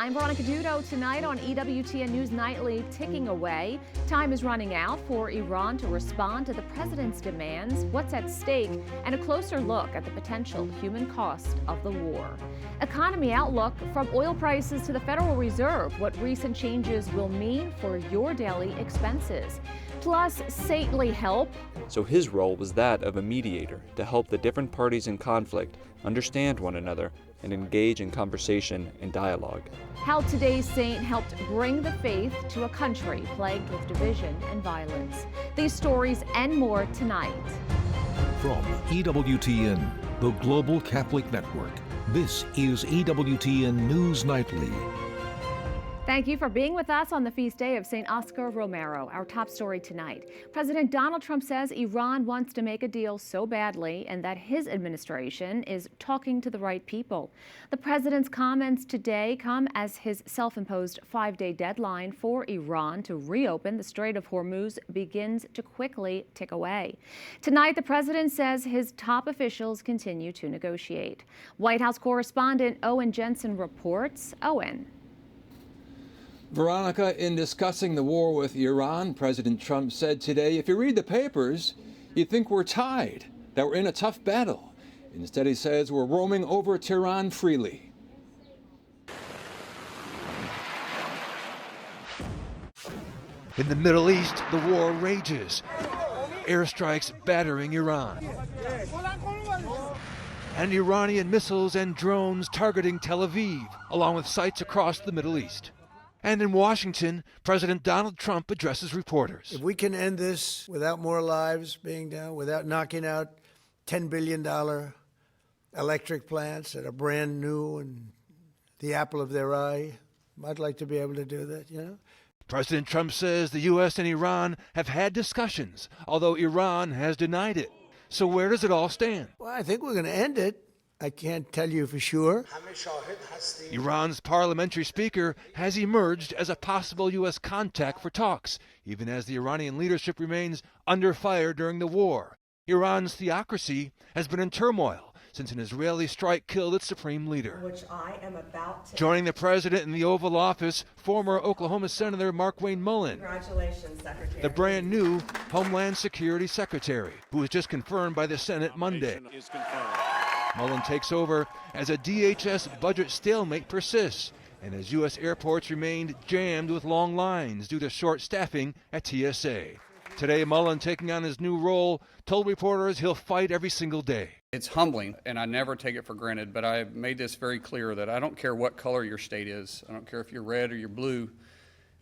I'm Veronica Dudo. Tonight on EWTN News Nightly, ticking away. Time is running out for Iran to respond to the president's demands, what's at stake, and a closer look at the potential human cost of the war. Economy outlook, from oil prices to the Federal Reserve, what recent changes will mean for your daily expenses. Plus, saintly help. So his role was that of a mediator to help the different parties in conflict understand one another and engage in conversation and dialogue. How today's saint helped bring the faith to a country plagued with division and violence. These stories and more tonight. From EWTN, the Global Catholic Network, this is EWTN News Nightly. Thank you for being with us on the feast day of St. Óscar Romero. Our top story tonight. President Donald Trump says Iran wants to make a deal so badly and that his administration is talking to the right people. The president's comments today come as his self-imposed 5-day deadline for Iran to reopen the Strait of Hormuz begins to quickly tick away. Tonight, the president says his top officials continue to negotiate. White House correspondent Owen Jensen reports. Owen. Veronica, in discussing the war with Iran, President Trump said today, if you read the papers, you'd think we're tied, that we're in a tough battle. Instead, he says we're roaming over Tehran freely. In the Middle East, the war rages. Airstrikes battering Iran. And Iranian missiles and drones targeting Tel Aviv, along with sites across the Middle East. And in Washington, President Donald Trump addresses reporters. If we can end this without more lives being down, without knocking out $10 billion electric plants that are brand new and the apple of their eye, I'd like to be able to do that, you know? President Trump says the U.S. and Iran have had discussions, although Iran has denied it. So where does it all stand? Well, I think we're going to end it. I can't tell you for sure. Iran's parliamentary speaker has emerged as a possible U.S. contact for talks, even as the Iranian leadership remains under fire during the war. Iran's theocracy has been in turmoil since an Israeli strike killed its supreme leader. Joining the president in the Oval Office, former Oklahoma Senator Markwayne Mullin. Congratulations, Secretary. The brand new Homeland Security Secretary, who was just confirmed by the Senate Monday. Mullin takes over as a DHS budget stalemate persists and as U.S. airports remained jammed with long lines due to short staffing at TSA. Today, Mullin, taking on his new role, told reporters he'll fight every single day. It's humbling, and I never take it for granted, but I made this very clear that I don't care what color your state is. I don't care if you're red or you're blue.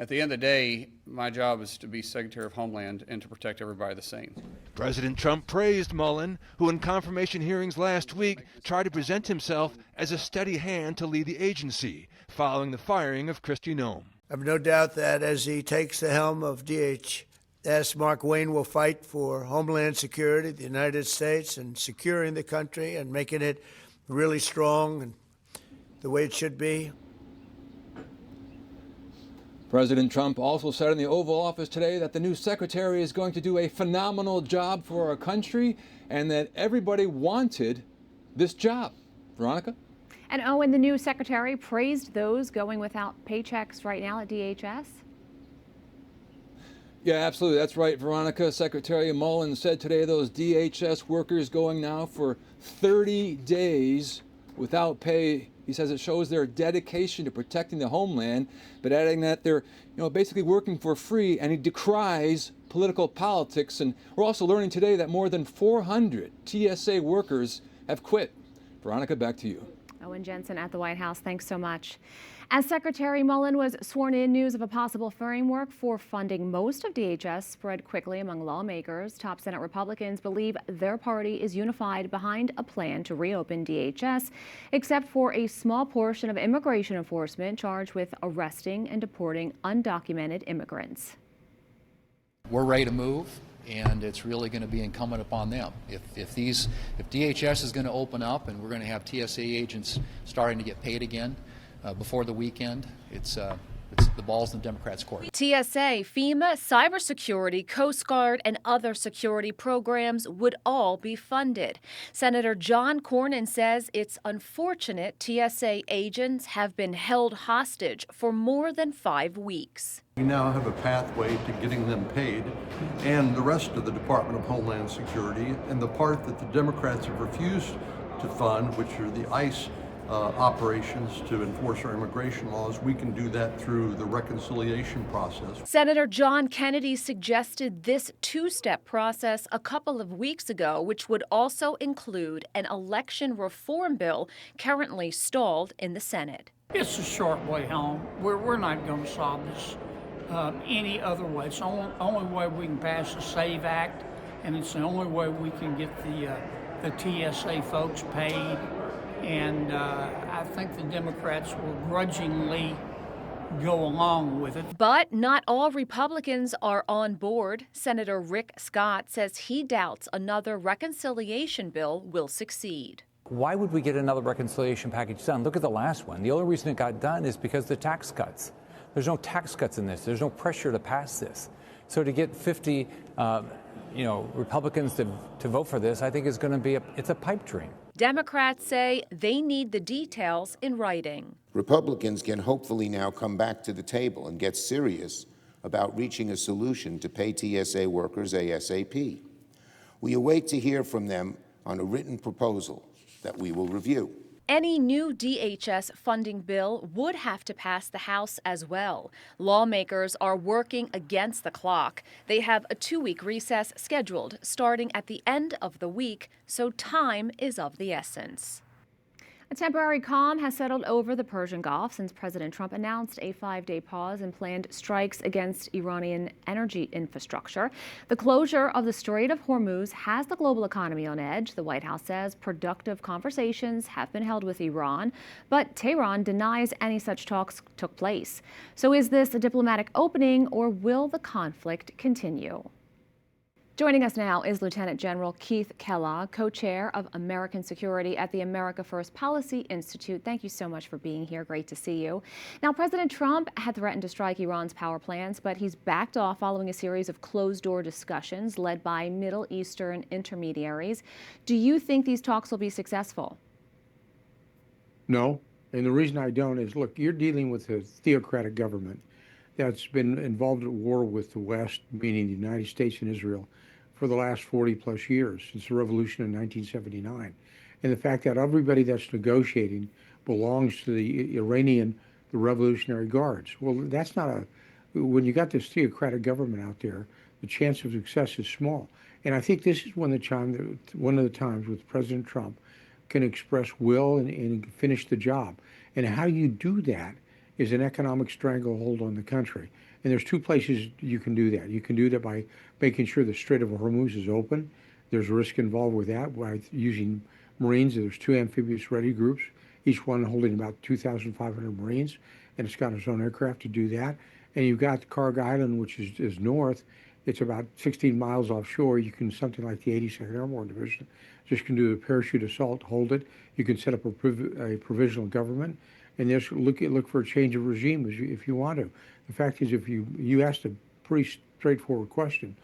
At the end of the day, my job is to be Secretary of Homeland and to protect everybody the same. President Trump praised Mullin, who in confirmation hearings last week tried to present himself as a steady hand to lead the agency, following the firing of Kristi Noem. I have no doubt that as he takes the helm of DHS, Markwayne will fight for Homeland Security, the United States, and securing the country and making it really strong and the way it should be. President Trump also said in the Oval Office today that the new secretary is going to do a phenomenal job for our country and that everybody wanted this job. Veronica? And Owen, the new secretary, praised those going without paychecks right now at DHS. Yeah, absolutely. That's right, Veronica. Secretary Mullin said today those DHS workers going now for 30 days without pay. He says it shows their dedication to protecting the homeland, but adding that they're, basically working for free, and he decries political politics. And we're also learning today that more than 400 TSA workers have quit. Veronica, back to you. Owen Jensen at the White House, thanks so much. As Secretary Mullin was sworn in, news of a possible framework for funding most of DHS spread quickly among lawmakers. Top Senate Republicans believe their party is unified behind a plan to reopen DHS, except for a small portion of immigration enforcement charged with arresting and deporting undocumented immigrants. We're ready to move, and it's really going to be incumbent upon them. If DHS is going to open up and we're going to have TSA agents starting to get paid again before the weekend, it's the ball's in the Democrats' court. TSA, FEMA, cybersecurity, Coast Guard, and other security programs would all be funded. Senator John Cornyn says it's unfortunate TSA agents have been held hostage for more than 5 weeks. We now have a pathway to getting them paid, and the rest of the Department of Homeland Security, and the part that the Democrats have refused to fund, which are the ICE operations to enforce our immigration laws, we can do that through the reconciliation process. Senator John Kennedy suggested this two-step process a couple of weeks ago, which would also include an election reform bill currently stalled in the Senate. It's a short way home. We're not going to solve this any other way. It's the only way we can pass the SAVE Act, and it's the only way we can get the TSA folks paid. And I think the Democrats will grudgingly go along with it. But not all Republicans are on board. Senator Rick Scott says he doubts another reconciliation bill will succeed. Why would we get another reconciliation package done? Look at the last one. The only reason it got done is because of the tax cuts. There's no tax cuts in this. There's no pressure to pass this. So to get 50 Republicans to vote for this, I think is going to be it's a pipe dream. Democrats say they need the details in writing. Republicans can hopefully now come back to the table and get serious about reaching a solution to pay TSA workers ASAP. We await to hear from them on a written proposal that we will review. Any new DHS funding bill would have to pass the House as well. Lawmakers are working against the clock. They have a 2-week recess scheduled starting at the end of the week, so time is of the essence. A temporary calm has settled over the Persian Gulf since President Trump announced a 5-day pause and planned strikes against Iranian energy infrastructure. The closure of the Strait of Hormuz has the global economy on edge. The White House says productive conversations have been held with Iran, but Tehran denies any such talks took place. So is this a diplomatic opening, or will the conflict continue? Joining us now is Lieutenant General Keith Kellogg, co-chair of American Security at the America First Policy Institute. Thank you so much for being here. Great to see you. Now, President Trump had threatened to strike Iran's power plants, but he's backed off following a series of closed-door discussions led by Middle Eastern intermediaries. Do you think these talks will be successful? No, and the reason I don't is, look, you're dealing with a theocratic government that's been involved at war with the West, meaning the United States and Israel, for the last 40 plus years, since the revolution in 1979. And the fact that everybody that's negotiating belongs to the Revolutionary Guards. Well, that's not when you got this theocratic government out there, the chance of success is small. And I think this is one of the times with President Trump can express will and finish the job. And how you do that is an economic stranglehold on the country. And there's two places you can do that. You can do that by making sure the Strait of Hormuz is open. There's risk involved with that by using Marines. There's 2 amphibious ready groups, each one holding about 2,500 Marines, and it's got its own aircraft to do that. And you've got Karg Island, which is north. It's about 16 miles offshore. You can, something like the 82nd Airborne Division, just can do a parachute assault, hold it. You can set up a provisional government, and just look for a change of regime if you want to. The fact is, if you asked a pretty straightforward question.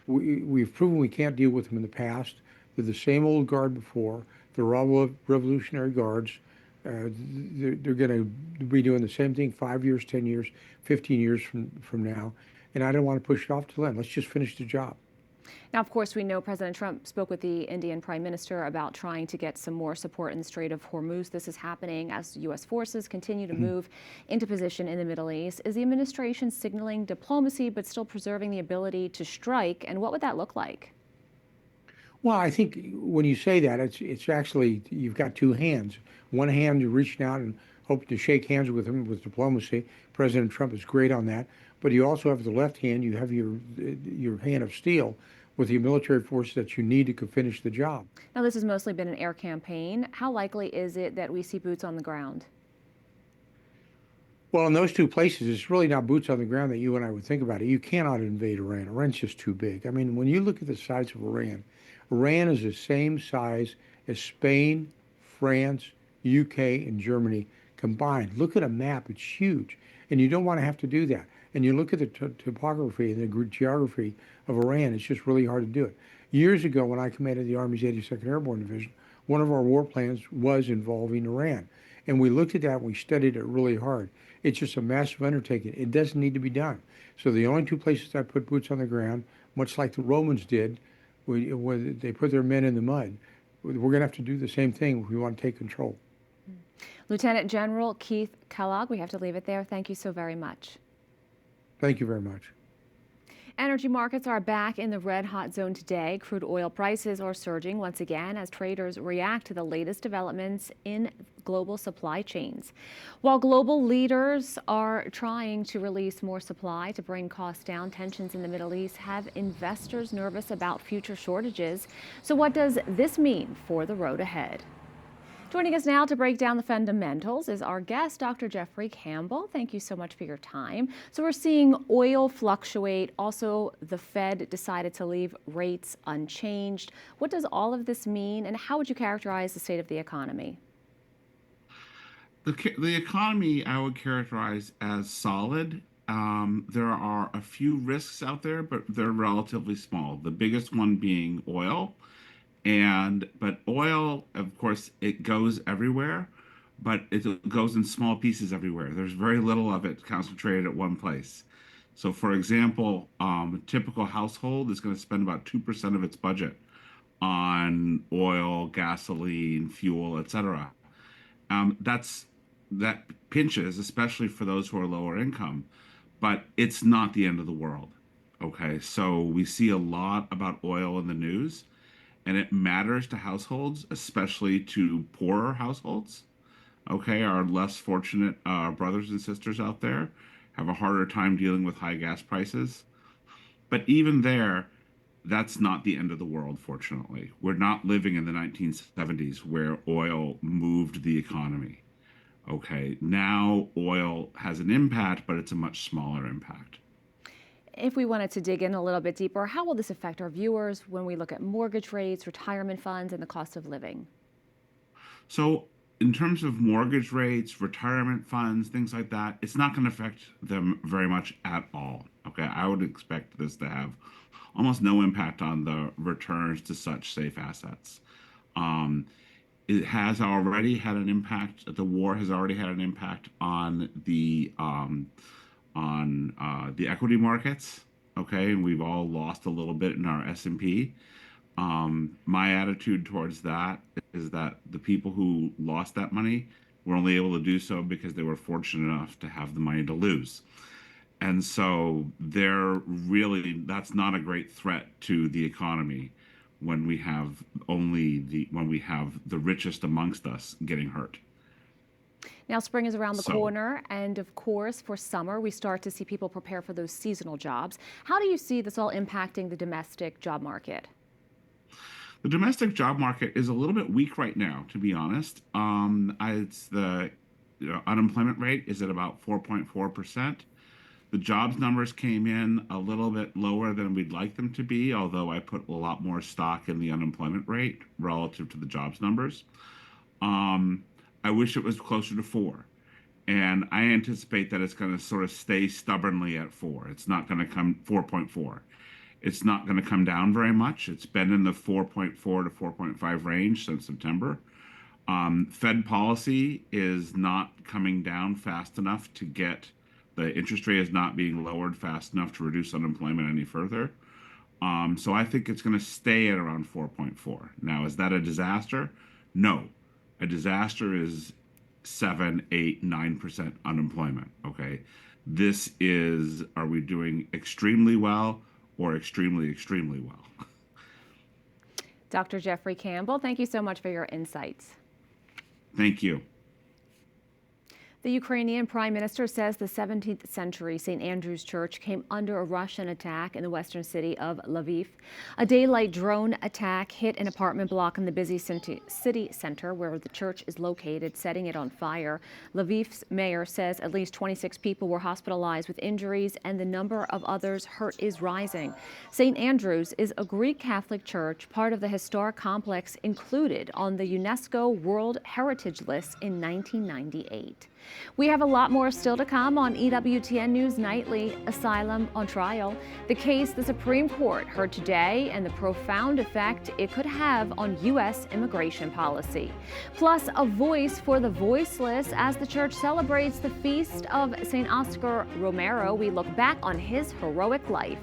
We've proven we can't deal with them in the past. They're the same old guard before. The Revolutionary Guards. They're going to be doing the same thing 5 years, 10 years, 15 years from now. And I don't want to push it off to then. Let's just finish the job. Now, of course, we know President Trump spoke with the Indian Prime Minister about trying to get some more support in the Strait of Hormuz. This is happening as U.S. forces continue to move into position in the Middle East. Is the administration signaling diplomacy but still preserving the ability to strike? And what would that look like? Well, I think when you say that, it's actually, you've got two hands. One hand, you're reaching out and hoping to shake hands with him with diplomacy. President Trump is great on that. But you also have the left hand, you have your hand of steel with the military force that you need to finish the job. Now, this has mostly been an air campaign. How likely is it that we see boots on the ground? Well, in those two places, it's really not boots on the ground that you and I would think about it. You cannot invade Iran. Iran's just too big. I mean, when you look at the size of Iran, Iran is the same size as Spain, France, UK, and Germany combined. Look at a map, it's huge. And you don't want to have to do that. And you look at the topography and the geography of Iran, it's just really hard to do it. Years ago, when I commanded the Army's 82nd Airborne Division, one of our war plans was involving Iran. And we looked at that and we studied it really hard. It's just a massive undertaking. It doesn't need to be done. So the only two places I put boots on the ground, much like the Romans did, when they put their men in the mud, we're going to have to do the same thing if we want to take control. Lieutenant General Keith Kellogg, we have to leave it there. Thank you so very much. Thank you very much. Energy markets are back in the red-hot zone today. Crude oil prices are surging once again as traders react to the latest developments in global supply chains. While global leaders are trying to release more supply to bring costs down, tensions in the Middle East have investors nervous about future shortages. So what does this mean for the road ahead? Joining us now to break down the fundamentals is our guest, Dr. Jeffrey Campbell. Thank you so much for your time. So we're seeing oil fluctuate. Also, the Fed decided to leave rates unchanged. What does all of this mean, and how would you characterize the state of the economy? The economy I would characterize as solid. There are a few risks out there, but they're relatively small. The biggest one being oil. But oil, of course, it goes everywhere, but it goes in small pieces everywhere. There's very little of it concentrated at one place. So, for example, a typical household is going to spend about 2% of its budget on oil, gasoline, fuel, etc. That pinches, especially for those who are lower income, but it's not the end of the world. Okay, so we see a lot about oil in the news. And it matters to households, especially to poorer households. Okay, our less fortunate brothers and sisters out there have a harder time dealing with high gas prices. But even there, that's not the end of the world, fortunately. We're not living in the 1970s where oil moved the economy. Okay, now oil has an impact, but it's a much smaller impact. If we wanted to dig in a little bit deeper, how will this affect our viewers when we look at mortgage rates, retirement funds, and the cost of living? So in terms of mortgage rates, retirement funds, things like that, it's not going to affect them very much at all. Okay, I would expect this to have almost no impact on the returns to such safe assets. It has already had an impact. The war has already had an impact on the equity markets, okay, and we've all lost a little bit in our S&P. My attitude towards that is that the people who lost that money were only able to do so because they were fortunate enough to have the money to lose. And so that's not a great threat to the economy when we have the richest amongst us getting hurt. Now spring is around the corner, and of course for summer we start to see people prepare for those seasonal jobs. How do you see this all impacting the domestic job market? The domestic job market is a little bit weak right now, to be honest. It's the unemployment rate is at about 4.4%. The jobs numbers came in a little bit lower than we'd like them to be, although I put a lot more stock in the unemployment rate relative to the jobs numbers. I wish it was closer to 4. And I anticipate that it's going to sort of stay stubbornly at 4. It's not going to come 4.4. It's not going to come down very much. It's been in the 4.4 to 4.5 range since September. Fed policy is not coming down fast enough to get the interest rate is not being lowered fast enough to reduce unemployment any further. So I think it's going to stay at around 4.4. Now, is that a disaster? No. A disaster is 7, 8, 9% unemployment, okay? This is, are we doing extremely well or extremely, extremely well? Dr. Jeffrey Campbell, thank you so much for your insights. Thank you. The Ukrainian Prime Minister says the 17th century St. Andrew's Church came under a Russian attack in the western city of Lviv. A daylight drone attack hit an apartment block in the busy city center where the church is located, setting it on fire. Lviv's mayor says at least 26 people were hospitalized with injuries, and the number of others hurt is rising. St. Andrew's is a Greek Catholic church, part of the historic complex included on the UNESCO World Heritage List in 1998. We have a lot more still to come on EWTN News Nightly. Asylum on trial. The case the Supreme Court heard today and the profound effect it could have on U.S. immigration policy. Plus, a voice for the voiceless as the church celebrates the feast of St. Óscar Romero. We look back on his heroic life.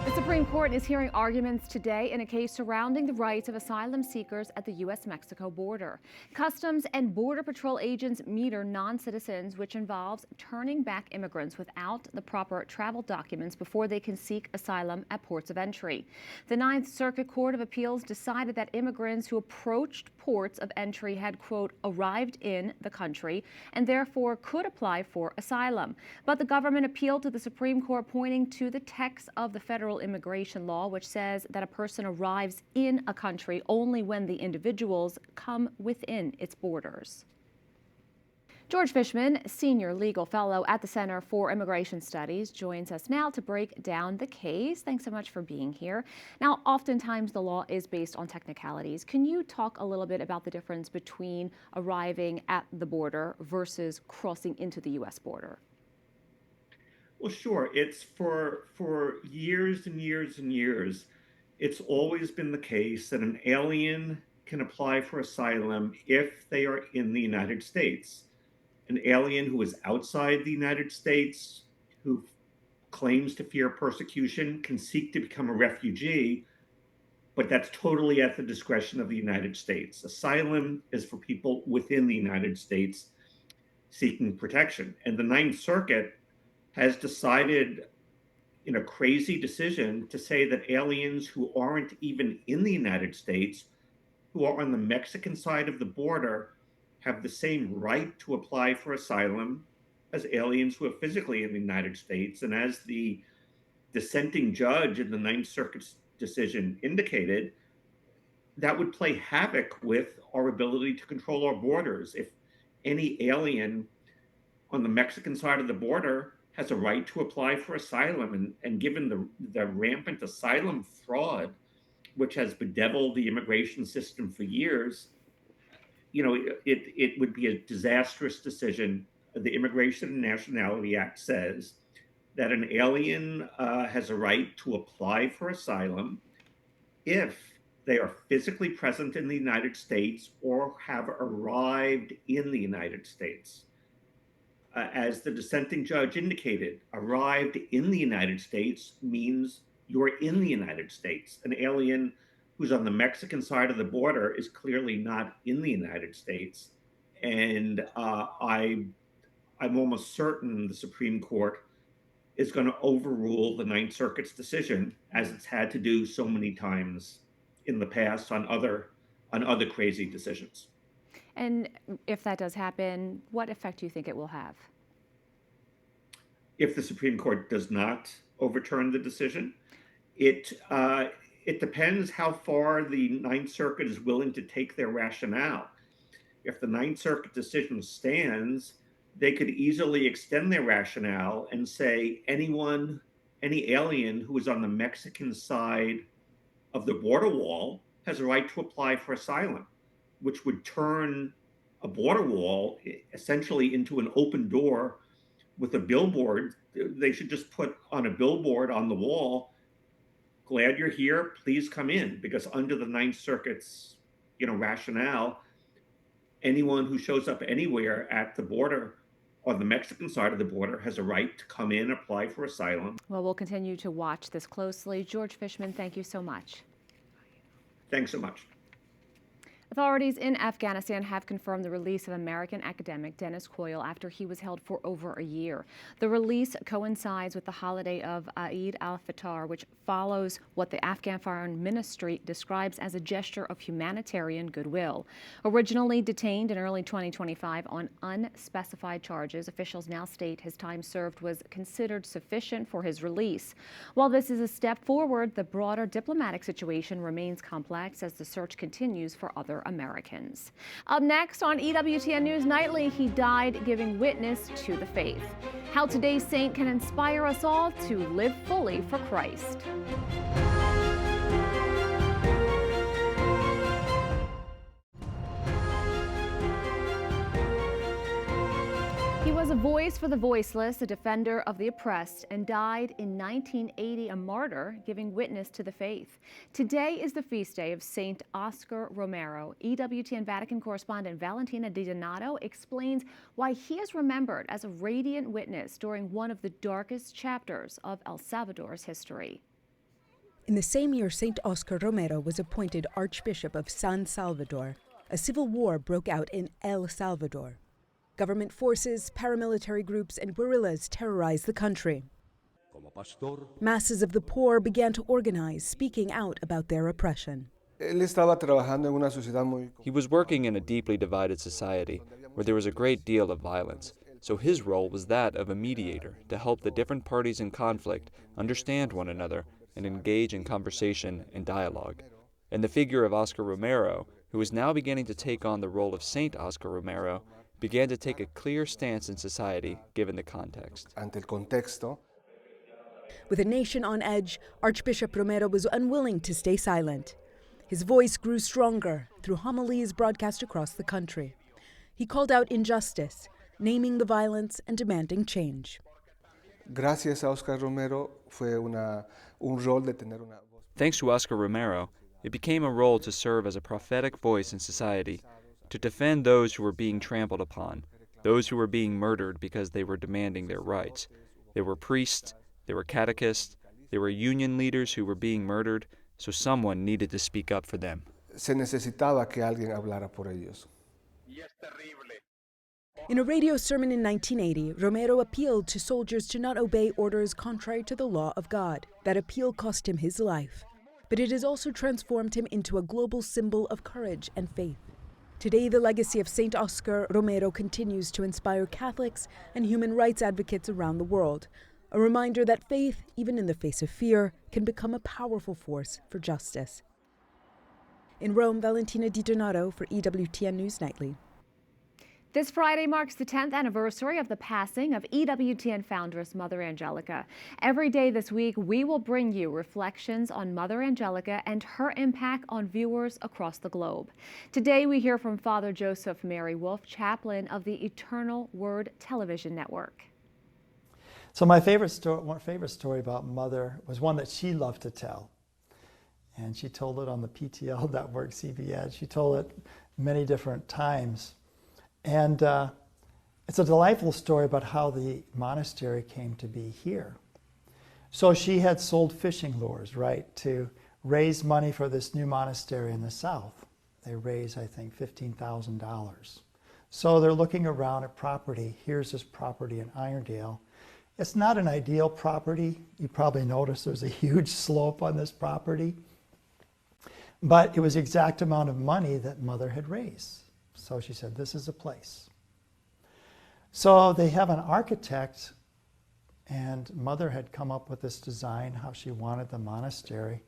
The Supreme Court is hearing arguments today in a case surrounding the rights of asylum seekers at the U.S.-Mexico border. Customs and Border Patrol agents meter non-citizens, which involves turning back immigrants without the proper travel documents before they can seek asylum at ports of entry. The Ninth Circuit Court of Appeals decided that immigrants who approached ports of entry had, quote, arrived in the country and therefore could apply for asylum. But the government appealed to the Supreme Court, pointing to the text of the federal immigration law, which says that a person arrives in a country only when the individuals come within its borders. George Fishman, Senior Legal Fellow at the Center for Immigration Studies, joins us now to break down the case. Thanks so much for being here. Now, oftentimes the law is based on technicalities. Can you talk a little bit about the difference between arriving at the border versus crossing into the U.S. border? Well, sure. It's for years and years and years, it's always been the case that an alien can apply for asylum if they are in the United States. An alien who is outside the United States, who claims to fear persecution, can seek to become a refugee, but that's totally at the discretion of the United States. Asylum is for people within the United States seeking protection. And the Ninth Circuit has decided in a crazy decision to say that aliens who aren't even in the United States, who are on the Mexican side of the border, have the same right to apply for asylum as aliens who are physically in the United States. And as the dissenting judge in the Ninth Circuit's decision indicated, that would play havoc with our ability to control our borders. If any alien on the Mexican side of the border has a right to apply for asylum, and given the rampant asylum fraud, which has bedeviled the immigration system for years, you know, it would be a disastrous decision. The Immigration and Nationality Act says that an alien has a right to apply for asylum if they are physically present in the United States or have arrived in the United States. As the dissenting judge indicated, arrived in the United States means you're in the United States. An alien who's on the Mexican side of the border is clearly not in the United States. And I'm almost certain the Supreme Court is going to overrule the Ninth Circuit's decision, as it's had to do so many times in the past on other crazy decisions. And if that does happen, what effect do you think it will have? If the Supreme Court does not overturn the decision, it depends how far the Ninth Circuit is willing to take their rationale. If the Ninth Circuit decision stands, they could easily extend their rationale and say any alien who is on the Mexican side of the border wall has a right to apply for asylum, which would turn a border wall essentially into an open door with a billboard. They should just put on a billboard on the wall, "Glad you're here, please come in," because under the Ninth Circuit's, rationale, anyone who shows up anywhere at the border on the Mexican side of the border has a right to come in, apply for asylum. Well, we'll continue to watch this closely. George Fishman, thank you so much. Thanks so much. Authorities in Afghanistan have confirmed the release of American academic Dennis Coyle after he was held for over a year. The release coincides with the holiday of Eid al-Fitr, which follows what the Afghan Foreign Ministry describes as a gesture of humanitarian goodwill. Originally detained in early 2025 on unspecified charges, officials now state his time served was considered sufficient for his release. While this is a step forward, the broader diplomatic situation remains complex as the search continues for other Americans. Up next on EWTN News Nightly, he died giving witness to the faith. How today's saint can inspire us all to live fully for Christ. He was a voice for the voiceless, a defender of the oppressed, and died in 1980, a martyr giving witness to the faith. Today is the feast day of Saint Óscar Romero. EWTN Vatican correspondent Valentina Di Donato explains why he is remembered as a radiant witness during one of the darkest chapters of El Salvador's history. In the same year, Saint Óscar Romero was appointed Archbishop of San Salvador. A civil war broke out in El Salvador. Government forces, paramilitary groups, and guerrillas terrorized the country. Masses of the poor began to organize, speaking out about their oppression. He was working in a deeply divided society where there was a great deal of violence, so his role was that of a mediator to help the different parties in conflict understand one another and engage in conversation and dialogue. And the figure of Óscar Romero, who was now beginning to take on the role of Saint Óscar Romero, began to take a clear stance in society given the context. With a nation on edge, Archbishop Romero was unwilling to stay silent. His voice grew stronger through homilies broadcast across the country. He called out injustice, naming the violence and demanding change. Thanks to Óscar Romero, it became a role to serve as a prophetic voice in society, to defend those who were being trampled upon, those who were being murdered because they were demanding their rights. There were priests, there were catechists, there were union leaders who were being murdered, so someone needed to speak up for them. In a radio sermon in 1980, Romero appealed to soldiers to not obey orders contrary to the law of God. That appeal cost him his life, but it has also transformed him into a global symbol of courage and faith. Today, the legacy of Saint Óscar Romero continues to inspire Catholics and human rights advocates around the world, a reminder that faith, even in the face of fear, can become a powerful force for justice. In Rome, Valentina Di Donato for EWTN News Nightly. This Friday marks the 10th anniversary of the passing of EWTN foundress Mother Angelica. Every day this week, we will bring you reflections on Mother Angelica and her impact on viewers across the globe. Today, we hear from Father Joseph Mary Wolf, chaplain of the Eternal Word Television Network. So my favorite story about Mother was one that she loved to tell. And she told it on the PTL network, CBN. She told it many different times. And it's a delightful story about how the monastery came to be here. So she had sold fishing lures, right, to raise money for this new monastery in the south. They raised, I think, $15,000. So they're looking around at property. Here's this property in Irondale. It's not an ideal property. You probably noticed there's a huge slope on this property. But it was the exact amount of money that Mother had raised. So she said, this is a place. So they have an architect, and Mother had come up with this design, how she wanted the monastery.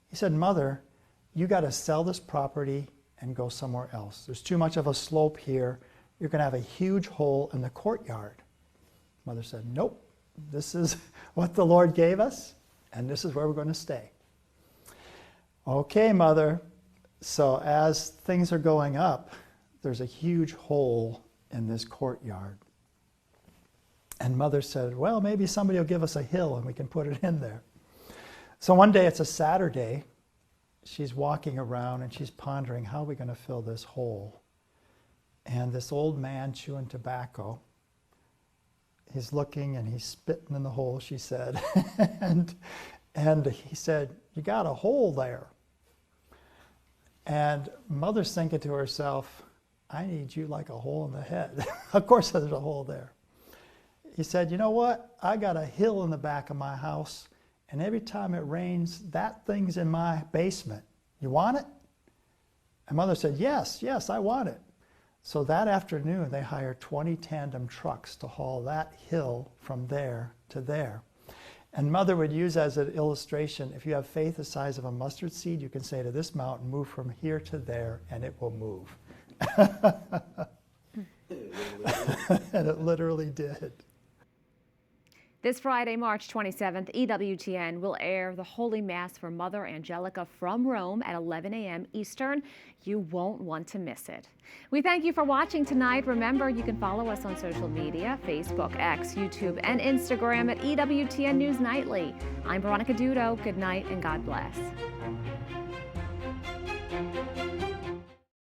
He said, Mother, you got to sell this property and go somewhere else. There's too much of a slope here. You're going to have a huge hole in the courtyard. Mother said, nope, this is what the Lord gave us, and this is where we're going to stay. Okay, Mother. So as things are going up, there's a huge hole in this courtyard. And Mother said, well, maybe somebody will give us a hill and we can put it in there. So one day, it's a Saturday, she's walking around and she's pondering, how are we going to fill this hole? And this old man chewing tobacco, he's looking and he's spitting in the hole, she said. and he said, you got a hole there. And Mother's thinking to herself, I need you like a hole in the head. Of course there's a hole there. He said, you know what? I got a hill in the back of my house, and every time it rains, that thing's in my basement. You want it? And Mother said, yes, I want it. So that afternoon, they hired 20 tandem trucks to haul that hill from there to there. And Mother would use as an illustration, if you have faith the size of a mustard seed, you can say to this mountain, move from here to there, and it will move. And it literally did. This Friday, March 27th, EWTN will air the Holy Mass for Mother Angelica from Rome at 11 a.m. Eastern. You won't want to miss it. We thank you for watching tonight. Remember, you can follow us on social media, Facebook, X, YouTube, and Instagram at EWTN News Nightly. I'm Veronica Dudo. Good night and God bless.